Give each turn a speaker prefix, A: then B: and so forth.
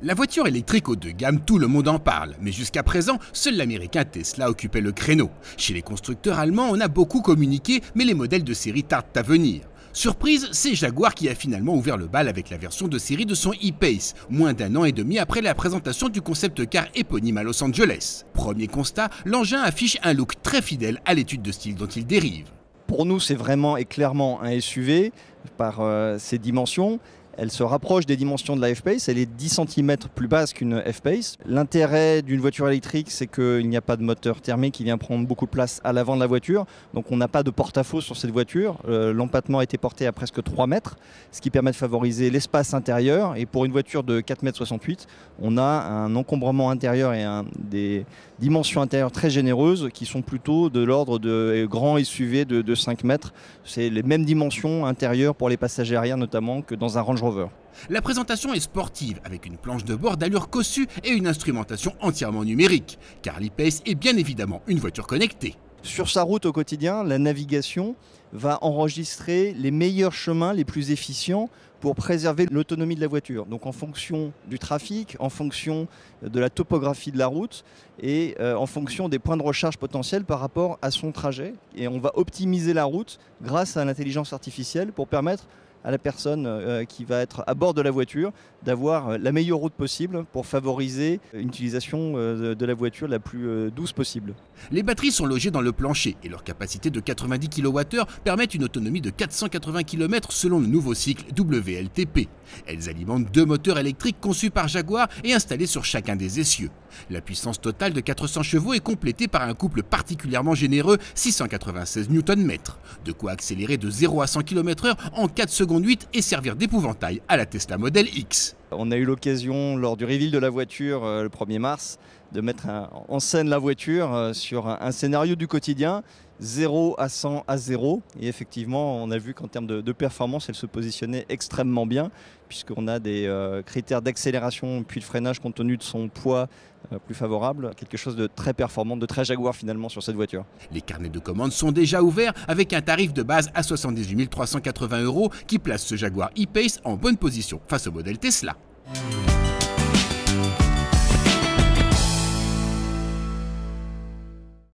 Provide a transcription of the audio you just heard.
A: La voiture électrique haut de gamme, tout le monde en parle, mais jusqu'à présent, seul l'américain Tesla occupait le créneau. Chez les constructeurs allemands, on a beaucoup communiqué, mais les modèles de série tardent à venir. Surprise, c'est Jaguar qui a finalement ouvert le bal avec la version de série de son E-Pace, moins d'un an et demi après la présentation du concept car éponyme à Los Angeles. Premier constat, l'engin affiche un look très fidèle à l'étude de style dont il dérive.
B: Pour nous, c'est vraiment et clairement un SUV par ses dimensions. Elle se rapproche des dimensions de la F-Pace, elle est 10 cm plus basse qu'une F-Pace. L'intérêt d'une voiture électrique, c'est qu'il n'y a pas de moteur thermique qui vient prendre beaucoup de place à l'avant de la voiture. Donc on n'a pas de porte-à-faux sur cette voiture. L'empattement a été porté à presque 3 mètres, ce qui permet de favoriser l'espace intérieur. Et pour une voiture de 4,68 m, on a un encombrement intérieur et des dimensions intérieures très généreuses qui sont plutôt de l'ordre de grands SUV de 5 mètres. C'est les mêmes dimensions intérieures pour les passagers arrière notamment que dans un Range Rover.
A: La présentation est sportive avec une planche de bord d'allure cossue et une instrumentation entièrement numérique, car l'E-Pace est bien évidemment une voiture connectée.
B: Sur sa route au quotidien, la navigation va enregistrer les meilleurs chemins les plus efficients pour préserver l'autonomie de la voiture. Donc en fonction du trafic, en fonction de la topographie de la route et en fonction des points de recharge potentiels par rapport à son trajet. Et on va optimiser la route grâce à l'intelligence artificielle pour permettre à la personne qui va être à bord de la voiture d'avoir la meilleure route possible pour favoriser une utilisation de la voiture la plus douce possible.
A: Les batteries sont logées dans le plancher et leur capacité de 90 kWh permet une autonomie de 480 km selon le nouveau cycle WLTP. Elles alimentent 2 moteurs électriques conçus par Jaguar et installés sur chacun des essieux. La puissance totale de 400 chevaux est complétée par un couple particulièrement généreux, 696 Nm. De quoi accélérer de 0 à 100 km/h en 4 secondes 8 et servir d'épouvantail à la Tesla Model X.
B: On a eu l'occasion lors du reveal de la voiture le 1er mars de mettre en scène la voiture sur un scénario du quotidien, 0 à 100 à 0. Et effectivement, on a vu qu'en termes de performance, elle se positionnait extrêmement bien, puisqu'on a des critères d'accélération puis de freinage compte tenu de son poids plus favorable. Quelque chose de très performant, de très Jaguar finalement sur cette voiture.
A: Les carnets de commandes sont déjà ouverts avec un tarif de base à 78 380 € qui place ce Jaguar E-Pace en bonne position face au modèle Tesla.